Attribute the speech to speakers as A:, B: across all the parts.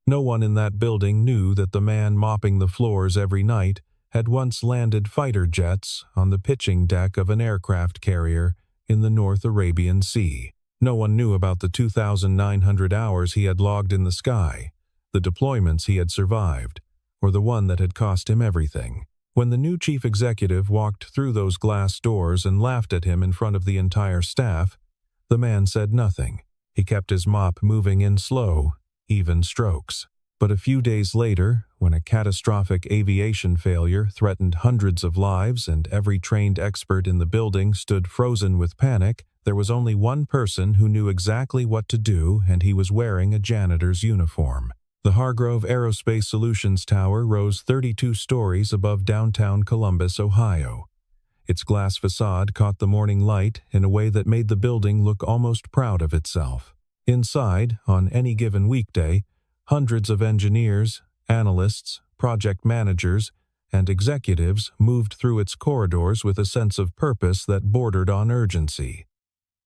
A: No one in that building knew that the man mopping the floors every night had once landed fighter jets on the pitching deck of an aircraft carrier in the North Arabian Sea. No one knew about the 2,900 hours he had logged in the sky, the deployments he had survived, or the one that had cost him everything. When the new chief executive walked through those glass doors and laughed at him in front of the entire staff, the man said nothing. He kept his mop moving in slow, even strokes. But a few days later, when a catastrophic aviation failure threatened hundreds of lives and every trained expert in the building stood frozen with panic, there was only one person who knew exactly what to do, and he was wearing a janitor's uniform. The Hargrove Aerospace Solutions Tower rose 32 stories above downtown Columbus, Ohio. Its glass facade caught the morning light in a way that made the building look almost proud of itself. Inside, on any given weekday, hundreds of engineers, analysts, project managers, and executives moved through its corridors with a sense of purpose that bordered on urgency.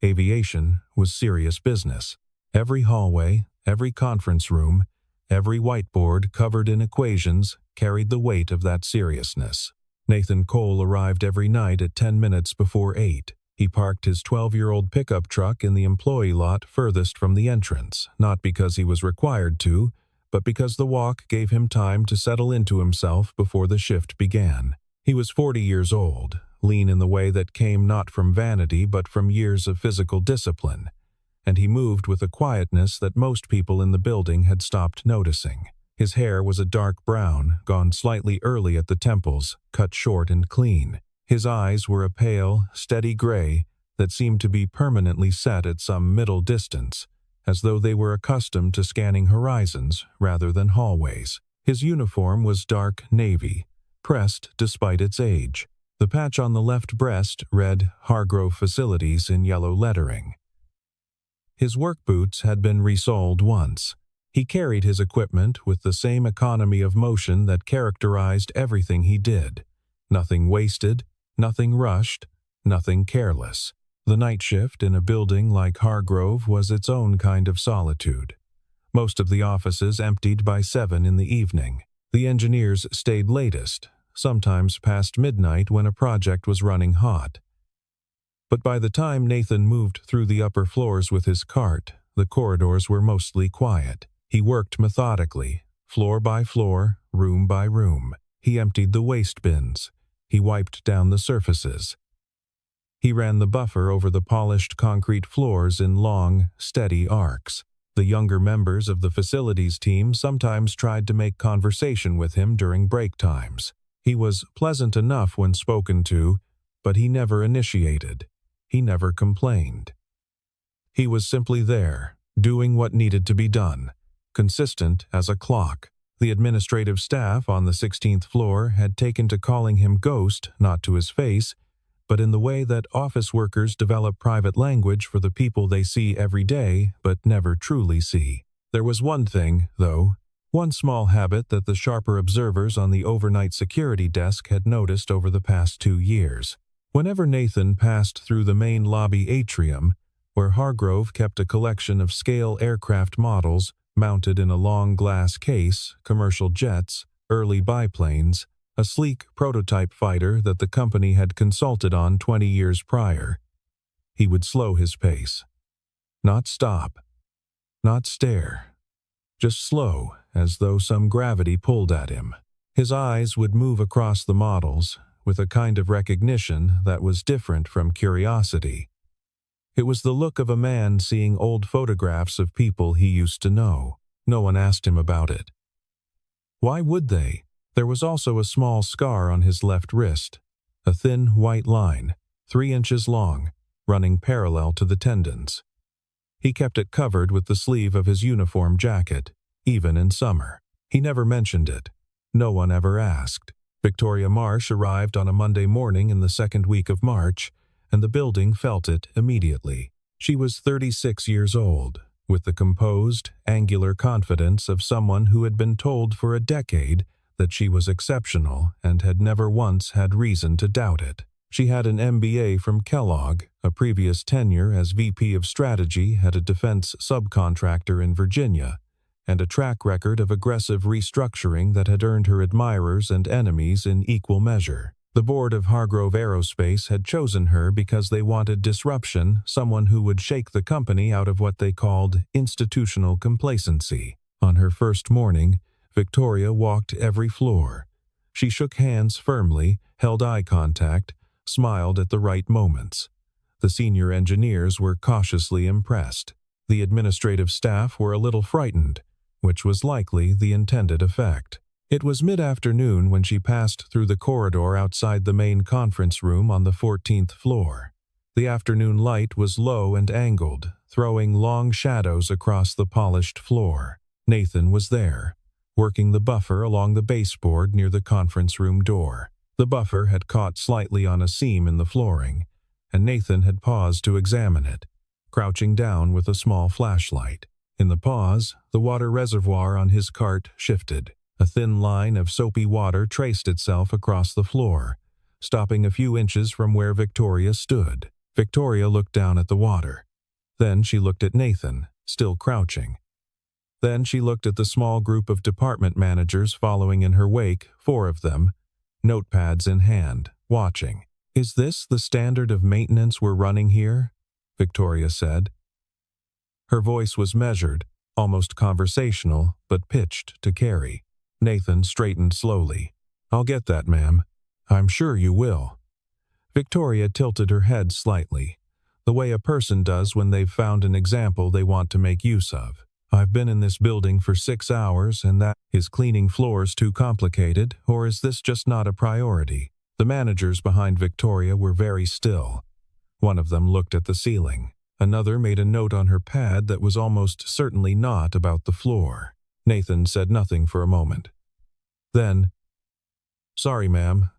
A: Aviation was serious business. Every hallway, every conference room, every whiteboard covered in equations carried the weight of that seriousness. Nathan Cole arrived every night at 10 minutes before 8. He parked his 12-year-old pickup truck in the employee lot furthest from the entrance, not because he was required to, but because the walk gave him time to settle into himself before the shift began. He was 40 years old, lean in the way that came not from vanity but from years of physical discipline, and he moved with a quietness that most people in the building had stopped noticing. His hair was a dark brown, gone slightly early at the temples, cut short and clean. His eyes were a pale, steady gray that seemed to be permanently set at some middle distance, as though they were accustomed to scanning horizons rather than hallways. His uniform was dark navy, pressed despite its age. The patch on the left breast read Hargrove Facilities in yellow lettering. His work boots had been resoled once. He carried his equipment with the same economy of motion that characterized everything he did. Nothing wasted, nothing rushed, nothing careless. The night shift in a building like Hargrove was its own kind of solitude. Most of the offices emptied by 7 in the evening. The engineers stayed latest, sometimes past midnight when a project was running hot. But by the time Nathan moved through the upper floors with his cart, the corridors were mostly quiet. He worked methodically, floor by floor, room by room. He emptied the waste bins. He wiped down the surfaces. He ran the buffer over the polished concrete floors in long, steady arcs. The younger members of the facilities team sometimes tried to make conversation with him during break times. He was pleasant enough when spoken to, but he never initiated. He never complained. He was simply there, doing what needed to be done, consistent as a clock. The administrative staff on the 16th floor had taken to calling him Ghost, not to his face, but in the way that office workers develop private language for the people they see every day but never truly see. There was one thing, though, one small habit that the sharper observers on the overnight security desk had noticed over the past 2 years. Whenever Nathan passed through the main lobby atrium, where Hargrove kept a collection of scale aircraft models mounted in a long glass case, commercial jets, early biplanes, a sleek prototype fighter that the company had consulted on 20 years prior, he would slow his pace. Not stop, not stare, just slow, as though some gravity pulled at him. His eyes would move across the models, with a kind of recognition that was different from curiosity. It was the look of a man seeing old photographs of people he used to know. No one asked him about it. Why would they? There was also a small scar on his left wrist, a thin white line, 3 inches long, running parallel to the tendons. He kept it covered with the sleeve of his uniform jacket, even in summer. He never mentioned it. No one ever asked. Victoria Marsh arrived on a Monday morning in the second week of March, and the building felt it immediately. She was 36 years old, with the composed, angular confidence of someone who had been told for a decade that she was exceptional and had never once had reason to doubt it. She had an MBA from Kellogg, a previous tenure as VP of Strategy at a defense subcontractor in Virginia, and a track record of aggressive restructuring that had earned her admirers and enemies in equal measure. The board of Hargrove Aerospace had chosen her because they wanted disruption, someone who would shake the company out of what they called institutional complacency. On her first morning, Victoria walked every floor. She shook hands firmly, held eye contact, smiled at the right moments. The senior engineers were cautiously impressed. The administrative staff were a little frightened, which was likely the intended effect. It was mid-afternoon when she passed through the corridor outside the main conference room on the 14th floor. The afternoon light was low and angled, throwing long shadows across the polished floor. Nathan was there, working the buffer along the baseboard near the conference room door. The buffer had caught slightly on a seam in the flooring, and Nathan had paused to examine it, crouching down with a small flashlight. In the pause, the water reservoir on his cart shifted. A thin line of soapy water traced itself across the floor, stopping a few inches from where Victoria stood. Victoria looked down at the water. Then she looked at Nathan, still crouching. Then she looked at the small group of department managers following in her wake, 4 of them, notepads in hand, watching. "Is this the standard of maintenance we're running here?" Victoria said. Her voice was measured, almost conversational, but pitched to carry. Nathan straightened slowly. "I'll get that, ma'am. I'm sure you will." Victoria tilted her head slightly, the way a person does when they've found an example they want to make use of. "I've been in this building for 6 hours, and that is cleaning floors too complicated, or is this just not a priority?" The managers behind Victoria were very still. One of them looked at the ceiling. Another made a note on her pad that was almost certainly not about the floor. Nathan said nothing for a moment. Then, "Sorry, ma'am.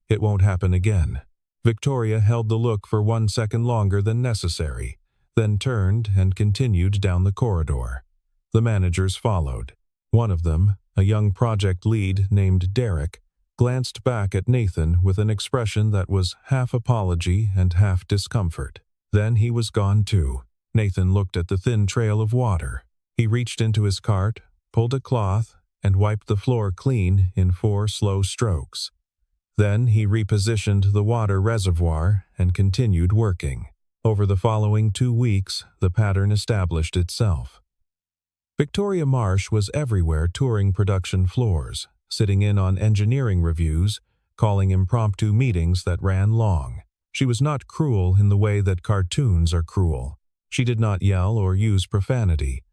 A: It won't happen again." Victoria held the look for 1 second longer than necessary, then turned and continued down the corridor. The managers followed. One of them, a young project lead named Derek, glanced back at Nathan with an expression that was half apology and half discomfort. Then he was gone too. Nathan looked at the thin trail of water. He reached into his cart, pulled a cloth, and wiped the floor clean in 4 slow strokes. Then he repositioned the water reservoir and continued working. Over the following 2 weeks, the pattern established itself. Victoria Marsh was everywhere touring production floors, sitting in on engineering reviews, calling impromptu meetings that ran long. She was not cruel in the way that cartoons are cruel. She did not yell or use profanity.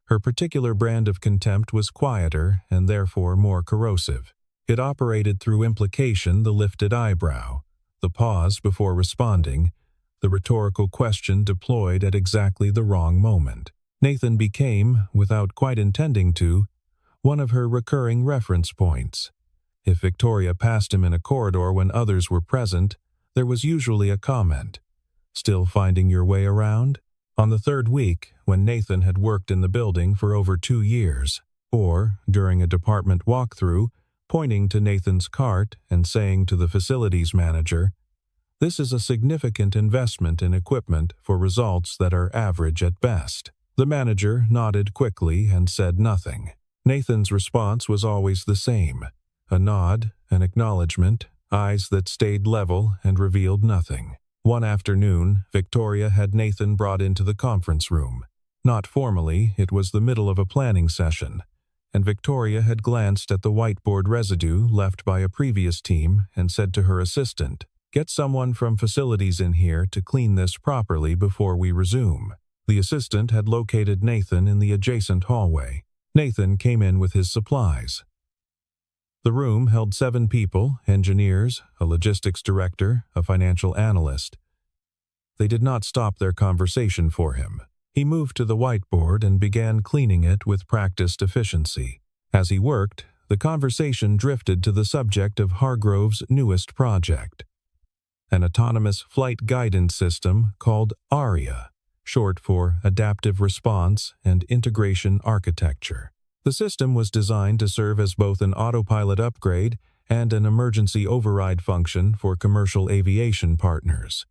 A: Her particular brand of contempt was quieter and therefore more corrosive. It operated through implication, the lifted eyebrow, the pause before responding, the rhetorical question deployed at exactly the wrong moment. Nathan became, without quite intending to, one of her recurring reference points. If Victoria passed him in a corridor when others were present, there was usually a comment. "Still finding your way around?" On the 3rd week, when Nathan had worked in the building for over 2 years, or, during a department walkthrough, pointing to Nathan's cart and saying to the facilities manager, "This is a significant investment in equipment for results that are average at best," the manager nodded quickly and said nothing. Nathan's response was always the same: a nod, an acknowledgement, eyes that stayed level and revealed nothing. One afternoon, Victoria had Nathan brought into the conference room. Not formally, it was the middle of a planning session, and Victoria had glanced at the whiteboard residue left by a previous team and said to her assistant, "Get someone from facilities in here to clean this properly before we resume." The assistant had located Nathan in the adjacent hallway. Nathan came in with his supplies. The room held 7 people, engineers, a logistics director, a financial analyst. They did not stop their conversation for him. He moved to the whiteboard and began cleaning it with practiced efficiency. As he worked, the conversation drifted to the subject of Hargrove's newest project, an autonomous flight guidance system called ARIA, short for Adaptive Response and Integration Architecture. The system was designed to serve as both an autopilot upgrade and an emergency override function for commercial aviation partners.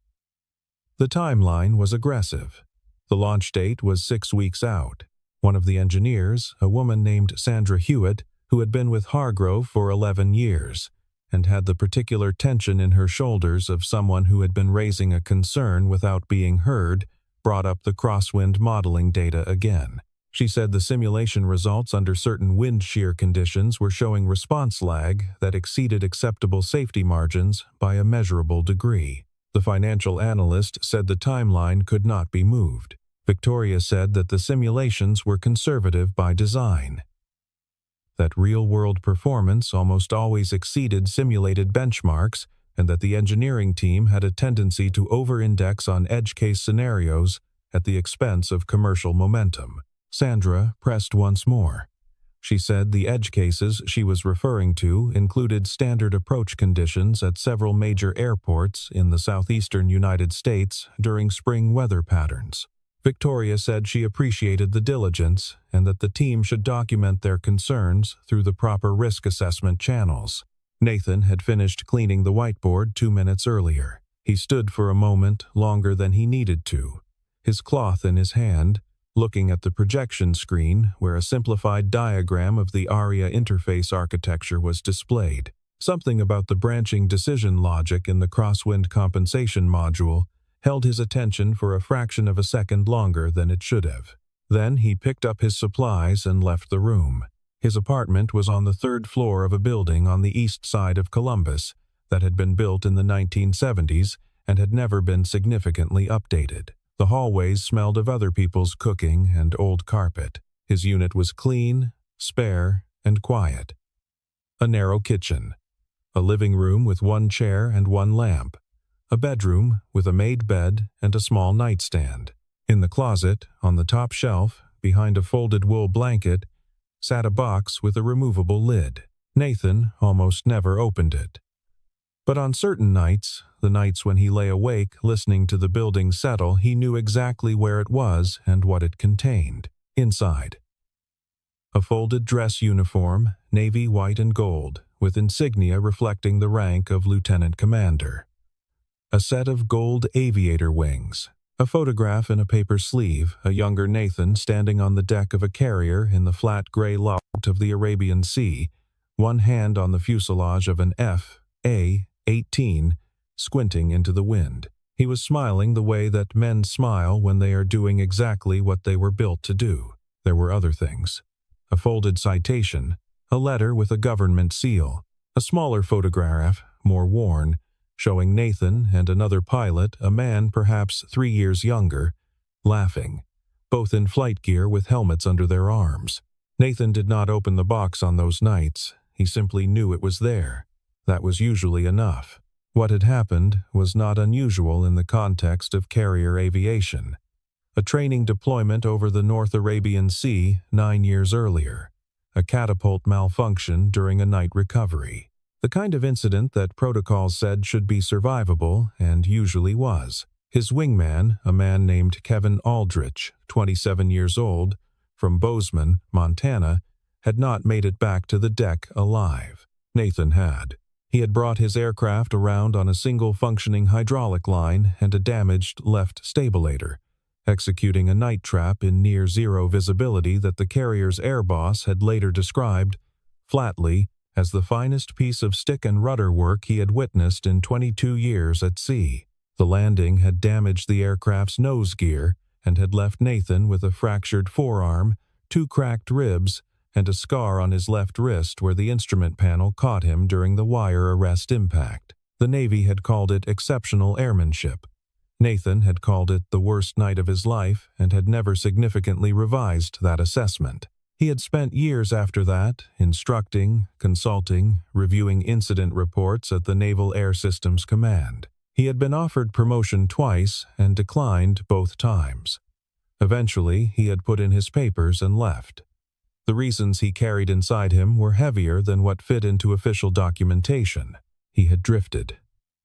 A: The timeline was aggressive. The launch date was 6 weeks out. One of the engineers, a woman named Sandra Hewitt, who had been with Hargrove for 11 years, and had the particular tension in her shoulders of someone who had been raising a concern without being heard, brought up the crosswind modeling data again. She said the simulation results under certain wind shear conditions were showing response lag that exceeded acceptable safety margins by a measurable degree. The financial analyst said the timeline could not be moved. Victoria said that the simulations were conservative by design, that real-world performance almost always exceeded simulated benchmarks, and that the engineering team had a tendency to over-index on edge-case scenarios at the expense of commercial momentum. Sandra pressed once more. She said the edge cases she was referring to included standard approach conditions at several major airports in the southeastern United States during spring weather patterns. Victoria said she appreciated the diligence and that the team should document their concerns through the proper risk assessment channels. Nathan had finished cleaning the whiteboard 2 minutes earlier. He stood for a moment longer than he needed to, his cloth in his hand, looking at the projection screen where a simplified diagram of the ARIA interface architecture was displayed. Something about the branching decision logic in the crosswind compensation module held his attention for a fraction of a second longer than it should have. Then he picked up his supplies and left the room. His apartment was on the 3rd floor of a building on the east side of Columbus that had been built in the 1970s and had never been significantly updated. The hallways smelled of other people's cooking and old carpet. His unit was clean, spare, and quiet. A narrow kitchen, a living room with 1 chair and 1 lamp, a bedroom with a made bed and a small nightstand. In the closet, on the top shelf, behind a folded wool blanket, sat a box with a removable lid. Nathan almost never opened it. But on certain nights, the nights when he lay awake listening to the building settle, he knew exactly where it was and what it contained. Inside, a folded dress uniform, navy white and gold, with insignia reflecting the rank of lieutenant commander. A set of gold aviator wings, a photograph in a paper sleeve, a younger Nathan standing on the deck of a carrier in the flat gray light of the Arabian Sea, one hand on the fuselage of an F/A-18, squinting into the wind. He was smiling the way that men smile when they are doing exactly what they were built to do. There were other things. A folded citation, a letter with a government seal, a smaller photograph, more worn, showing Nathan and another pilot, a man perhaps 3 years younger, laughing, both in flight gear with helmets under their arms. Nathan did not open the box on those nights. He simply knew it was there. That was usually enough. What had happened was not unusual in the context of carrier aviation. A training deployment over the North Arabian Sea 9 years earlier. A catapult malfunction during a night recovery. The kind of incident that protocol said should be survivable, and usually was. His wingman, a man named Kevin Aldrich, 27 years old, from Bozeman, Montana, had not made it back to the deck alive. Nathan had. He had brought his aircraft around on a single functioning hydraulic line and a damaged left stabilator, executing a night trap in near-zero visibility that the carrier's air boss had later described, flatly, as the finest piece of stick and rudder work he had witnessed in 22 years at sea. The landing had damaged the aircraft's nose gear and had left Nathan with a fractured forearm, 2 cracked ribs, and a scar on his left wrist where the instrument panel caught him during the wire arrest impact. The Navy had called it exceptional airmanship. Nathan had called it the worst night of his life and had never significantly revised that assessment. He had spent years after that instructing, consulting, reviewing incident reports at the Naval Air Systems Command. He had been offered promotion twice and declined both times. Eventually, he had put in his papers and left. The reasons he carried inside him were heavier than what fit into official documentation. He had drifted.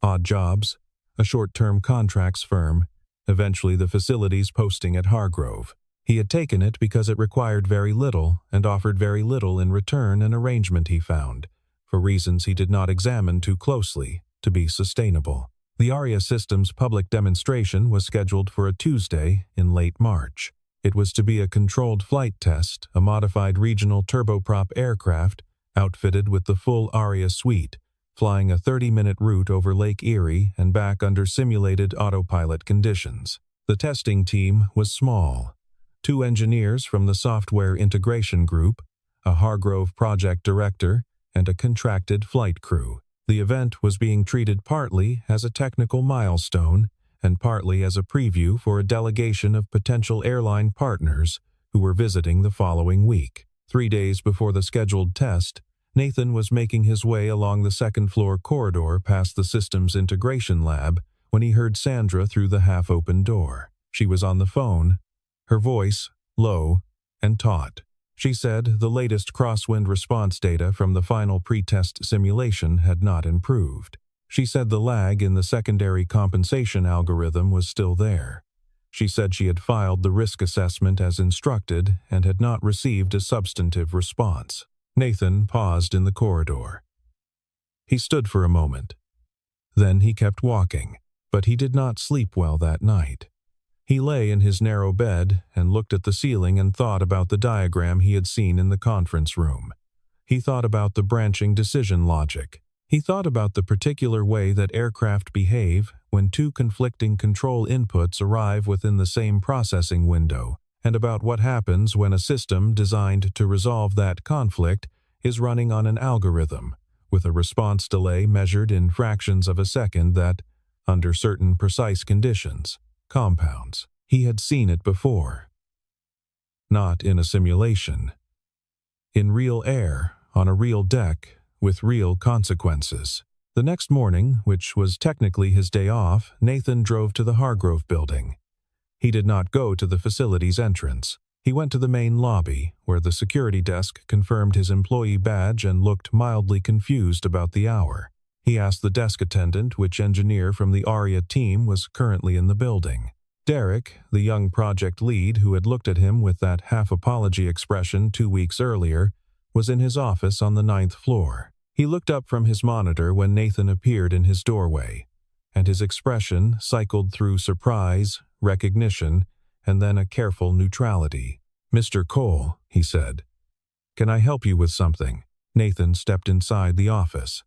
A: Odd jobs, a short-term contracts firm, eventually the facilities posting at Hargrove. He had taken it because it required very little and offered very little in return, an arrangement he found, for reasons he did not examine too closely, to be sustainable. The ARIA Systems public demonstration was scheduled for a Tuesday in late March. It was to be a controlled flight test, a modified regional turboprop aircraft outfitted with the full Aria suite, flying a 30-minute route over Lake Erie and back under simulated autopilot conditions. The testing team was small. 2 engineers from the software integration group, a Hargrove project director, and a contracted flight crew. The event was being treated partly as a technical milestone and partly as a preview for a delegation of potential airline partners who were visiting the following week. 3 days before the scheduled test, Nathan was making his way along the second-floor corridor past the systems integration lab when he heard Sandra through the half-open door. She was on the phone, her voice low and taut. She said the latest crosswind response data from the final pre-test simulation had not improved. She said the lag in the secondary compensation algorithm was still there. She said she had filed the risk assessment as instructed and had not received a substantive response. Nathan paused in the corridor. He stood for a moment. Then he kept walking, but he did not sleep well that night. He lay in his narrow bed and looked at the ceiling and thought about the diagram he had seen in the conference room. He thought about the branching decision logic. He thought about the particular way that aircraft behave when 2 conflicting control inputs arrive within the same processing window, and about what happens when a system designed to resolve that conflict is running on an algorithm, with a response delay measured in fractions of a second that, under certain precise conditions, compounds. He had seen it before. Not in a simulation. In real air, on a real deck, with real consequences. The next morning, which was technically his day off, Nathan drove to the Hargrove building. He did not go to the facility's entrance. He went to the main lobby, where the security desk confirmed his employee badge and looked mildly confused about the hour. He asked the desk attendant which engineer from the Aria team was currently in the building. Derek, the young project lead who had looked at him with that half-apology expression 2 weeks earlier, was in his office on the 9th floor. He looked up from his monitor when Nathan appeared in his doorway, and his expression cycled through surprise, recognition, and then a careful neutrality. "Mr. Cole," he said, "can I help you with something?" Nathan stepped inside the office.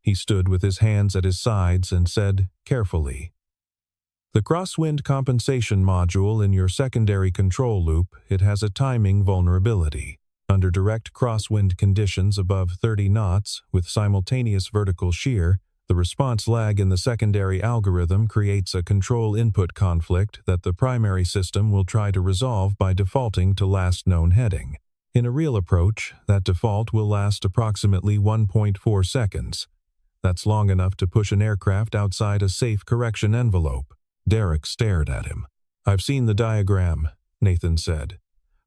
A: He stood with his hands at his sides and said, carefully, "The crosswind compensation module in your secondary control loop, it has a timing vulnerability. Under direct crosswind conditions above 30 knots with simultaneous vertical shear, the response lag in the secondary algorithm creates a control input conflict that the primary system will try to resolve by defaulting to last known heading. In a real approach, that default will last approximately 1.4 seconds. That's long enough to push an aircraft outside a safe correction envelope." Derek stared at him. "I've seen the diagram," Nathan said,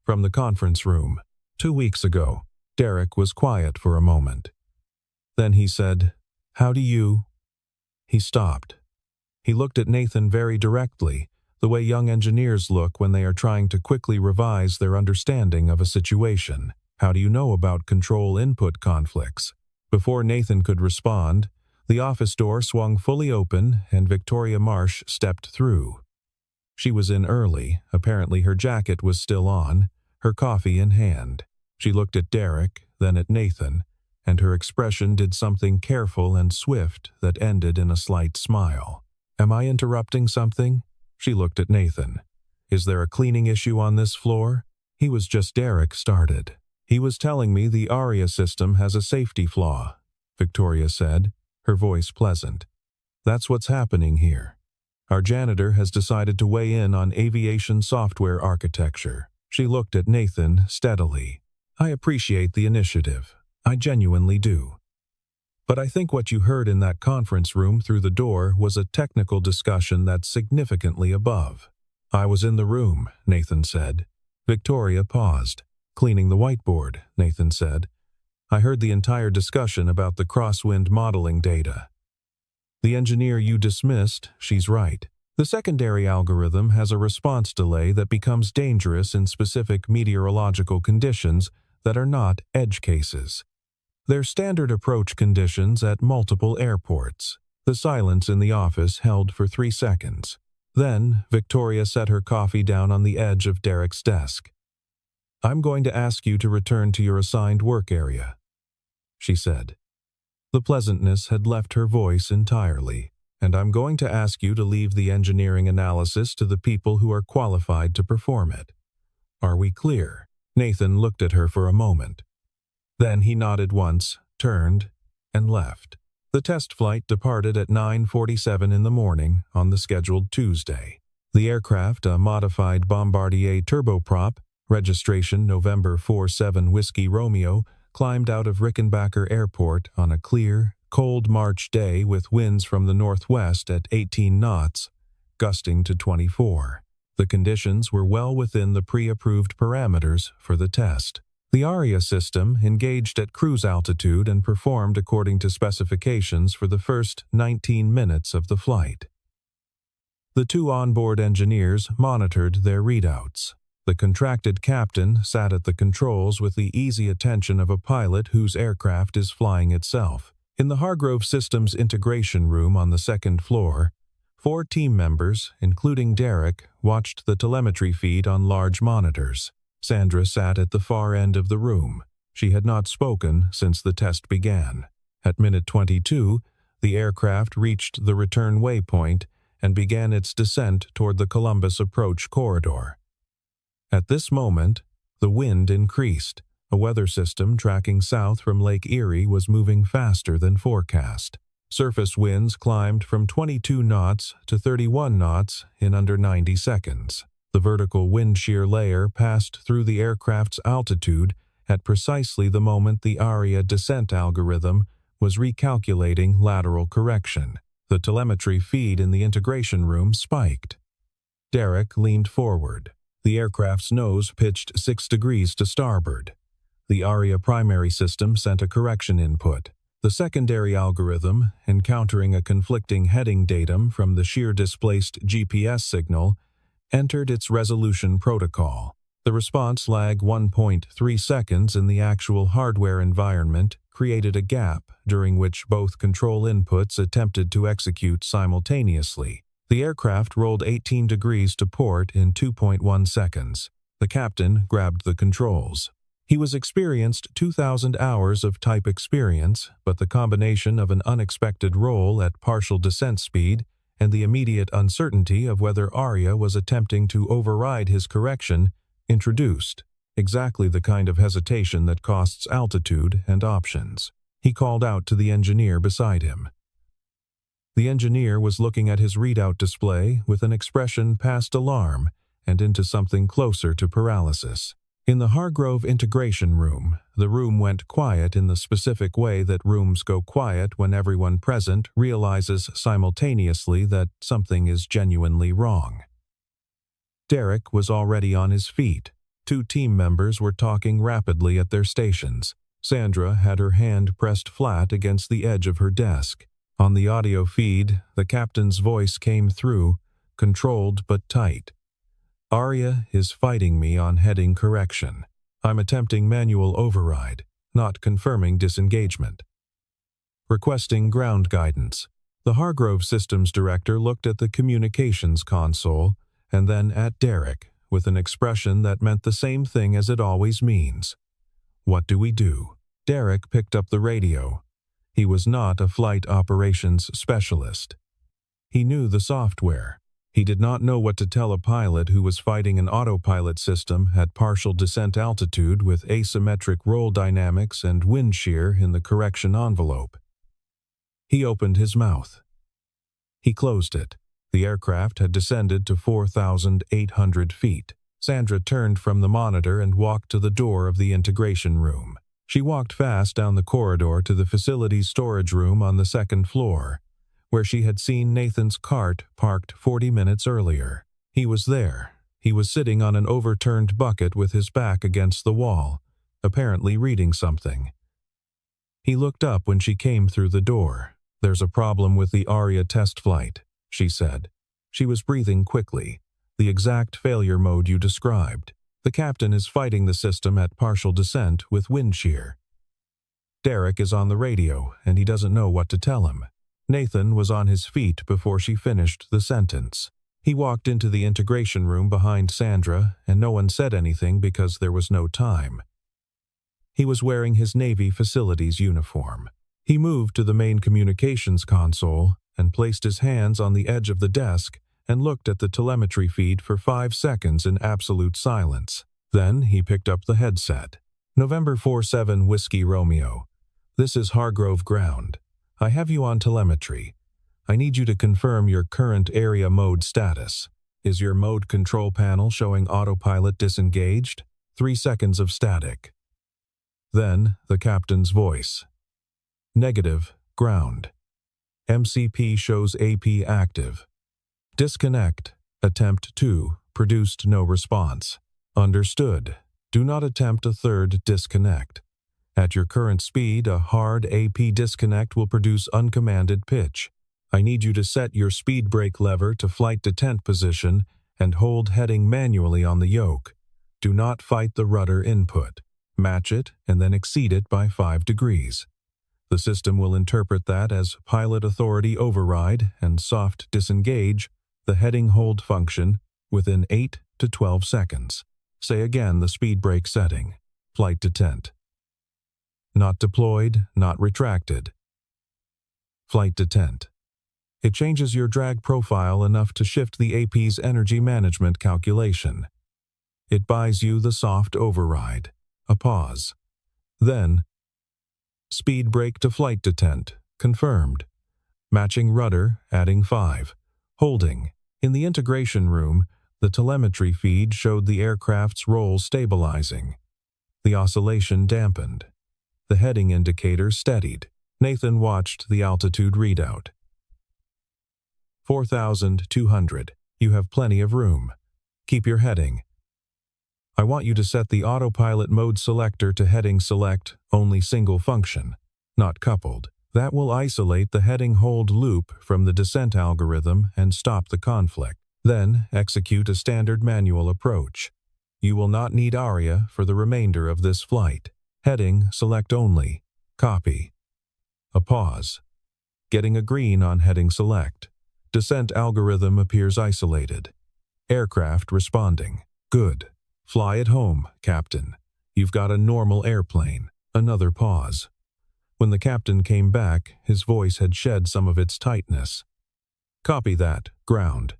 A: "from the conference room. 2 weeks ago." Derek was quiet for a moment. Then he said, "How do you—" He stopped. He looked at Nathan very directly, the way young engineers look when they are trying to quickly revise their understanding of a situation. "How do you know about control input conflicts?" Before Nathan could respond, the office door swung fully open and Victoria Marsh stepped through. She was in early, apparently her jacket was still on, her coffee in hand. She looked at Derek, then at Nathan, and her expression did something careful and swift that ended in a slight smile. "Am I interrupting something?" She looked at Nathan. "Is there a cleaning issue on this floor?" He was just Derek started. "He was telling me the Aria system has a safety flaw," Victoria said, her voice pleasant. "That's what's happening here. Our janitor has decided to weigh in on aviation software architecture." She looked at Nathan steadily. "I appreciate the initiative. I genuinely do. But I think what you heard in that conference room through the door was a technical discussion that's significantly above." "I was in the room," Nathan said. Victoria paused. "Cleaning the whiteboard," Nathan said. "I heard the entire discussion about the crosswind modeling data. The engineer you dismissed, she's right. The secondary algorithm has a response delay that becomes dangerous in specific meteorological conditions that are not edge cases. They're standard approach conditions at multiple airports." The silence in the office held for 3 seconds. Then, Victoria set her coffee down on the edge of Derek's desk. "I'm going to ask you to return to your assigned work area," she said. The pleasantness had left her voice entirely. "And I'm going to ask you to leave the engineering analysis to the people who are qualified to perform it. Are we clear?" Nathan looked at her for a moment. Then he nodded once, turned, and left. The test flight departed at 9:47 in the morning on the scheduled Tuesday. The aircraft, a modified Bombardier turboprop, registration November 47 Whiskey Romeo, climbed out of Rickenbacker Airport on a clear, cold March day with winds from the northwest at 18 knots, gusting to 24. The conditions were well within the pre-approved parameters for the test. The ARIA system engaged at cruise altitude and performed according to specifications for the first 19 minutes of the flight. The two onboard engineers monitored their readouts. The contracted captain sat at the controls with the easy attention of a pilot whose aircraft is flying itself. In the Hargrove Systems integration room on the second floor, 4 team members, including Derek, watched the telemetry feed on large monitors. Sandra sat at the far end of the room. She had not spoken since the test began. At minute 22, the aircraft reached the return waypoint and began its descent toward the Columbus approach corridor. At this moment, the wind increased. A weather system tracking south from Lake Erie was moving faster than forecast. Surface winds climbed from 22 knots to 31 knots in under 90 seconds. The vertical wind shear layer passed through the aircraft's altitude at precisely the moment the ARIA descent algorithm was recalculating lateral correction. The telemetry feed in the integration room spiked. Derek leaned forward. The aircraft's nose pitched 6 degrees to starboard. The ARIA primary system sent a correction input. The secondary algorithm, encountering a conflicting heading datum from the shear-displaced GPS signal, entered its resolution protocol. The response lag 1.3 seconds in the actual hardware environment created a gap during which both control inputs attempted to execute simultaneously. The aircraft rolled 18 degrees to port in 2.1 seconds. The captain grabbed the controls. He was experienced 2,000 hours of type experience, but the combination of an unexpected roll at partial descent speed and the immediate uncertainty of whether ARIA was attempting to override his correction introduced exactly the kind of hesitation that costs altitude and options. He called out to the engineer beside him. The engineer was looking at his readout display with an expression past alarm and into something closer to paralysis. In the Hargrove integration room, the room went quiet in the specific way that rooms go quiet when everyone present realizes simultaneously that something is genuinely wrong. Derek was already on his feet. 2 team members were talking rapidly at their stations. Sandra had her hand pressed flat against the edge of her desk. On the audio feed, the captain's voice came through, controlled but tight. "ARIA is fighting me on heading correction. I'm attempting manual override, not confirming disengagement. Requesting ground guidance." The Hargrove Systems director looked at the communications console and then at Derek with an expression that meant the same thing as it always means. "What do we do?" Derek picked up the radio. He was not a flight operations specialist. He knew the software. He did not know what to tell a pilot who was fighting an autopilot system at partial descent altitude with asymmetric roll dynamics and wind shear in the correction envelope. He opened his mouth. He closed it. The aircraft had descended to 4,800 feet. Sandra turned from the monitor and walked to the door of the integration room. She walked fast down the corridor to the facility's storage room on the second floor, where she had seen Nathan's cart parked 40 minutes earlier. He was there. He was sitting on an overturned bucket with his back against the wall, apparently reading something. He looked up when she came through the door. "There's a problem with the ARIA test flight," she said. She was breathing quickly. "The exact failure mode you described. The captain is fighting the system at partial descent with wind shear. Derek is on the radio, and he doesn't know what to tell him." Nathan was on his feet before she finished the sentence. He walked into the integration room behind Sandra, and no one said anything because there was no time. He was wearing his Navy facilities uniform. He moved to the main communications console and placed his hands on the edge of the desk and looked at the telemetry feed for 5 seconds in absolute silence. Then he picked up the headset. November 47 Whiskey Romeo. This is Hargrove Ground. I have you on telemetry. I need you to confirm your current area mode status. Is your mode control panel showing autopilot disengaged? 3 seconds of static. Then the captain's voice. Negative, ground. MCP shows AP active. Disconnect. Attempt 2. Produced no response. Understood. Do not attempt a third disconnect. At your current speed, a hard AP disconnect will produce uncommanded pitch. I need you to set your speed brake lever to flight detent position and hold heading manually on the yoke. Do not fight the rudder input. Match it and then exceed it by 5 degrees. The system will interpret that as pilot authority override and soft disengage the heading hold function within 8 to 12 seconds. Say again the speed brake setting. Flight detent. Not deployed, not retracted. Flight detent. It changes your drag profile enough to shift the AP's energy management calculation. It buys you the soft override. A pause. Then, speed brake to flight detent. Confirmed. Matching rudder, adding 5. Holding. In the integration room, the telemetry feed showed the aircraft's roll stabilizing. The oscillation dampened. The heading indicator steadied. Nathan watched the altitude readout. 4,200. You have plenty of room. Keep your heading. I want you to set the autopilot mode selector to heading select only single function, not coupled. That will isolate the heading hold loop from the descent algorithm and stop the conflict. Then execute a standard manual approach. You will not need ARIA for the remainder of this flight. Heading select only. Copy. A pause. Getting a green on heading select. Descent algorithm appears isolated. Aircraft responding. Good. Fly it home, Captain. You've got a normal airplane. Another pause. When the captain came back, his voice had shed some of its tightness. Copy that, ground.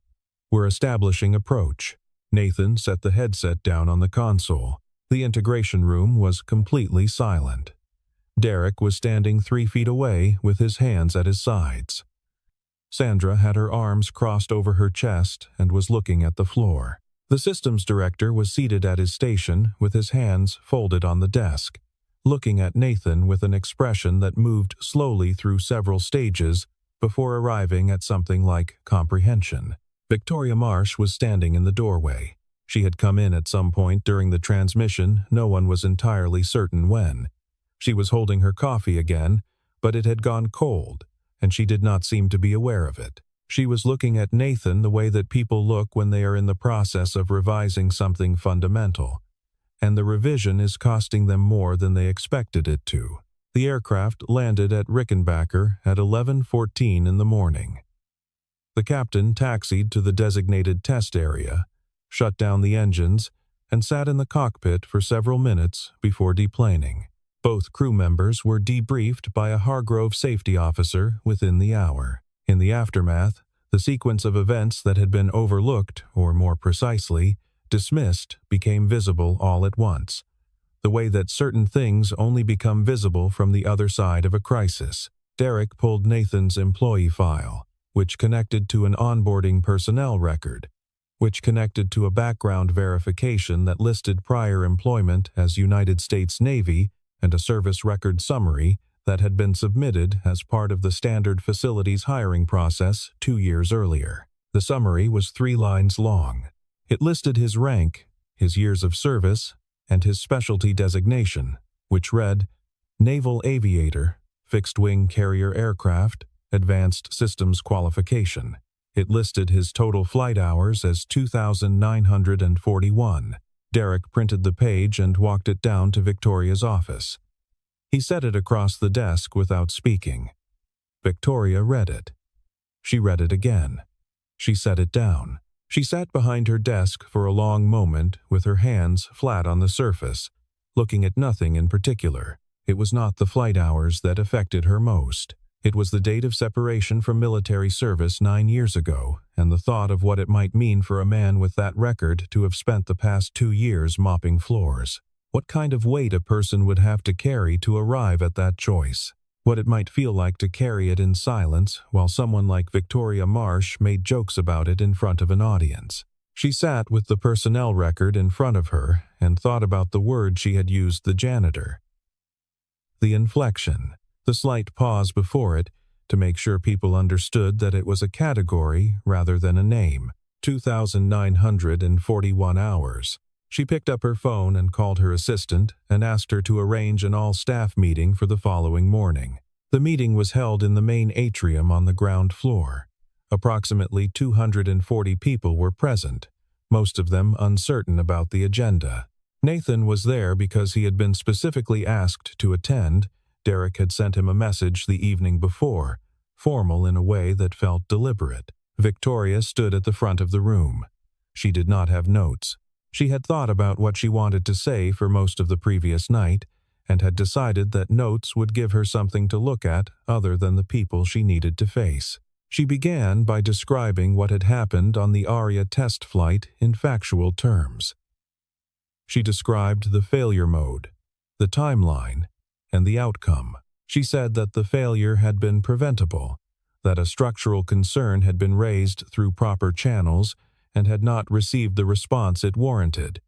A: We're establishing approach. Nathan set the headset down on the console. The integration room was completely silent. Derek was standing 3 feet away with his hands at his sides. Sandra had her arms crossed over her chest and was looking at the floor. The systems director was seated at his station with his hands folded on the desk, looking at Nathan with an expression that moved slowly through several stages before arriving at something like comprehension. Victoria Marsh was standing in the doorway. She had come in at some point during the transmission, no one was entirely certain when. She was holding her coffee again, but it had gone cold, and she did not seem to be aware of it. She was looking at Nathan the way that people look when they are in the process of revising something fundamental, and the revision is costing them more than they expected it to. The aircraft landed at Rickenbacker at 11:14 in the morning. The captain taxied to the designated test area, shut down the engines, and sat in the cockpit for several minutes before deplaning. Both crew members were debriefed by a Hargrove safety officer within the hour. In the aftermath, the sequence of events that had been overlooked, or more precisely, dismissed, became visible all at once. The way that certain things only become visible from the other side of a crisis. Derek pulled Nathan's employee file, which connected to an onboarding personnel record, which connected to a background verification that listed prior employment as United States Navy and a service record summary that had been submitted as part of the standard facilities hiring process 2 years earlier. The summary was 3 lines long. It listed his rank, his years of service, and his specialty designation, which read, Naval Aviator, Fixed-Wing Carrier Aircraft, Advanced Systems Qualification. It listed his total flight hours as 2,941. Derek printed the page and walked it down to Victoria's office. He set it across the desk without speaking. Victoria read it. She read it again. She set it down. She sat behind her desk for a long moment with her hands flat on the surface, looking at nothing in particular. It was not the flight hours that affected her most. It was the date of separation from military service 9 years ago, and the thought of what it might mean for a man with that record to have spent the past 2 years mopping floors. What kind of weight a person would have to carry to arrive at that choice. What it might feel like to carry it in silence while someone like Victoria Marsh made jokes about it in front of an audience. She sat with the personnel record in front of her and thought about the word she had used, the janitor. The inflection, the slight pause before it, to make sure people understood that it was a category rather than a name. 2,941 hours. She picked up her phone and called her assistant and asked her to arrange an all-staff meeting for the following morning. The meeting was held in the main atrium on the ground floor. Approximately 240 people were present, most of them uncertain about the agenda. Nathan was there because he had been specifically asked to attend. Derek had sent him a message the evening before, formal in a way that felt deliberate. Victoria stood at the front of the room. She did not have notes. She had thought about what she wanted to say for most of the previous night, and had decided that notes would give her something to look at other than the people she needed to face. She began by describing what had happened on the Aria test flight in factual terms. She described the failure mode, the timeline, and the outcome. She said that the failure had been preventable, that a structural concern had been raised through proper channels and had not received the response it warranted,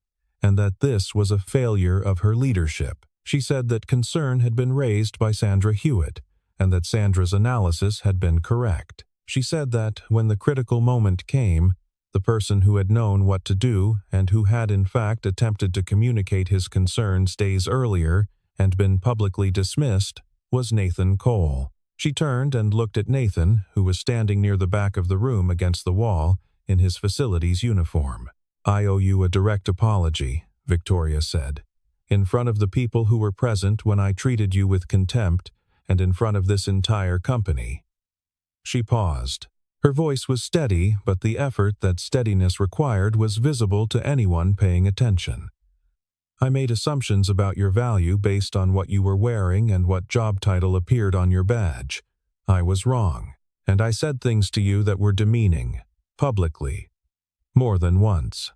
A: and that this was a failure of her leadership. She said that concern had been raised by Sandra Hewitt, and that Sandra's analysis had been correct. She said that, when the critical moment came, the person who had known what to do and who had in fact attempted to communicate his concerns days earlier and been publicly dismissed was Nathan Cole. She turned and looked at Nathan, who was standing near the back of the room against the wall in his facility's uniform. "I owe you a direct apology," Victoria said, "in front of the people who were present when I treated you with contempt and in front of this entire company." She paused. Her voice was steady, but the effort that steadiness required was visible to anyone paying attention. "I made assumptions about your value based on what you were wearing and what job title appeared on your badge. I was wrong, and I said things to you that were demeaning, publicly, more than once.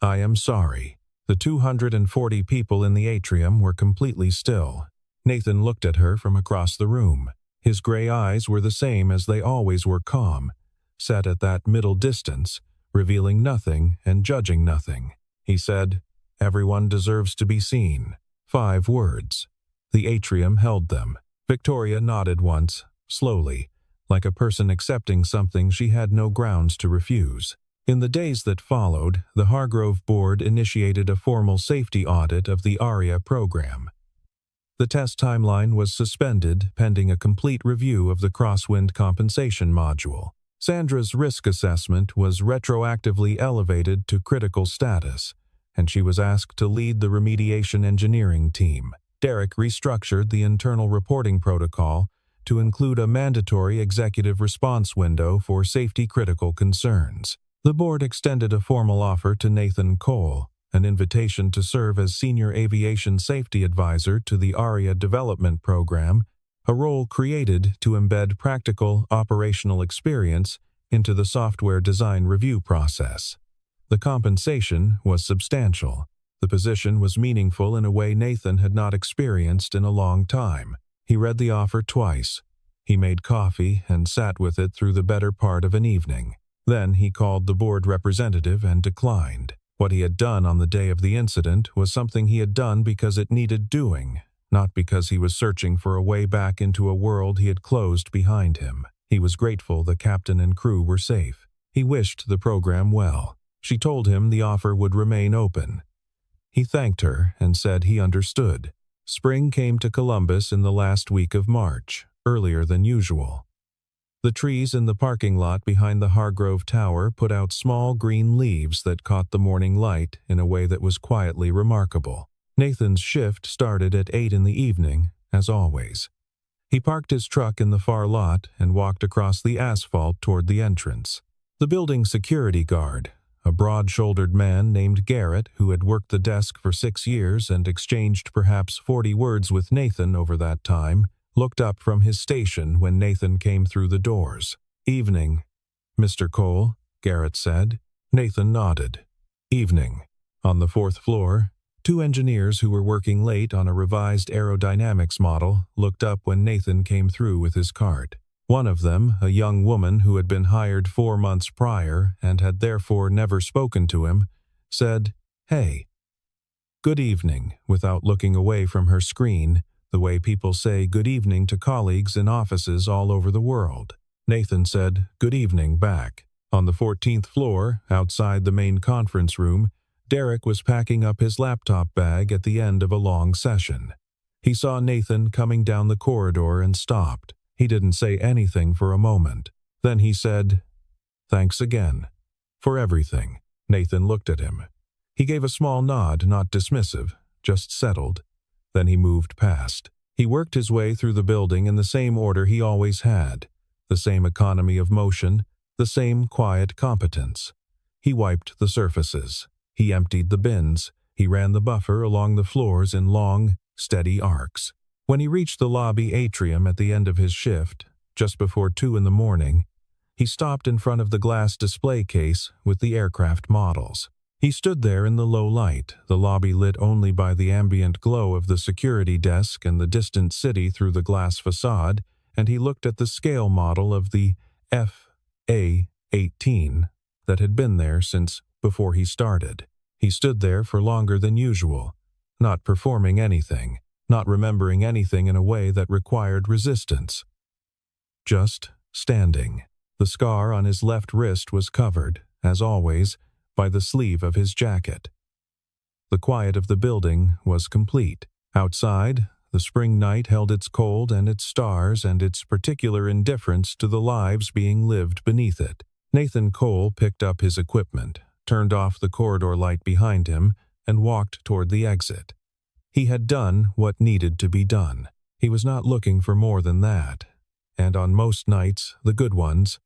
A: I am sorry." The 240 people in the atrium were completely still. Nathan looked at her from across the room. His gray eyes were the same as they always were, calm, set at that middle distance, revealing nothing and judging nothing. He said, "Everyone deserves to be seen." 5 words. The atrium held them. Victoria nodded once, slowly, like a person accepting something she had no grounds to refuse. In the days that followed, the Hargrove Board initiated a formal safety audit of the ARIA program. The test timeline was suspended pending a complete review of the crosswind compensation module. Sandra's risk assessment was retroactively elevated to critical status, and she was asked to lead the remediation engineering team. Derek restructured the internal reporting protocol to include a mandatory executive response window for safety-critical concerns. The board extended a formal offer to Nathan Cole, an invitation to serve as Senior Aviation Safety Advisor to the ARIA Development Program, a role created to embed practical operational experience into the software design review process. The compensation was substantial. The position was meaningful in a way Nathan had not experienced in a long time. He read the offer twice. He made coffee and sat with it through the better part of an evening. Then he called the board representative and declined. What he had done on the day of the incident was something he had done because it needed doing, not because he was searching for a way back into a world he had closed behind him. He was grateful the captain and crew were safe. He wished the program well. She told him the offer would remain open. He thanked her and said he understood. Spring came to Columbus in the last week of March, earlier than usual. The trees in the parking lot behind the Hargrove Tower put out small green leaves that caught the morning light in a way that was quietly remarkable. Nathan's shift started at 8 in the evening, as always. He parked his truck in the far lot and walked across the asphalt toward the entrance. The building security guard, a broad-shouldered man named Garrett who had worked the desk for 6 years and exchanged perhaps 40 words with Nathan over that time, looked up from his station when Nathan came through the doors. "Evening, Mr. Cole," Garrett said. Nathan nodded. "Evening." On the 4th floor, 2 engineers who were working late on a revised aerodynamics model looked up when Nathan came through with his cart. One of them, a young woman who had been hired 4 months prior and had therefore never spoken to him, said, "Hey." "Good evening," without looking away from her screen, the way people say good evening to colleagues in offices all over the world. Nathan said good evening back. On the 14th floor, outside the main conference room, Derek was packing up his laptop bag at the end of a long session. He saw Nathan coming down the corridor and stopped. He didn't say anything for a moment. Then he said, "Thanks again. For everything." Nathan looked at him. He gave a small nod, not dismissive, just settled. Then he moved past. He worked his way through the building in the same order he always had, the same economy of motion, the same quiet competence. He wiped the surfaces. He emptied the bins. He ran the buffer along the floors in long, steady arcs. When he reached the lobby atrium at the end of his shift, just before 2 in the morning, he stopped in front of the glass display case with the aircraft models. He stood there in the low light, the lobby lit only by the ambient glow of the security desk and the distant city through the glass facade, and he looked at the scale model of the FA-18 that had been there since before he started. He stood there for longer than usual, not performing anything, not remembering anything in a way that required resistance. Just standing. The scar on his left wrist was covered, as always, by the sleeve of his jacket. The quiet of the building was complete. Outside, the spring night held its cold and its stars and its particular indifference to the lives being lived beneath it. Nathan Cole picked up his equipment, turned off the corridor light behind him, and walked toward the exit. He had done what needed to be done. He was not looking for more than that. And on most nights, the good ones,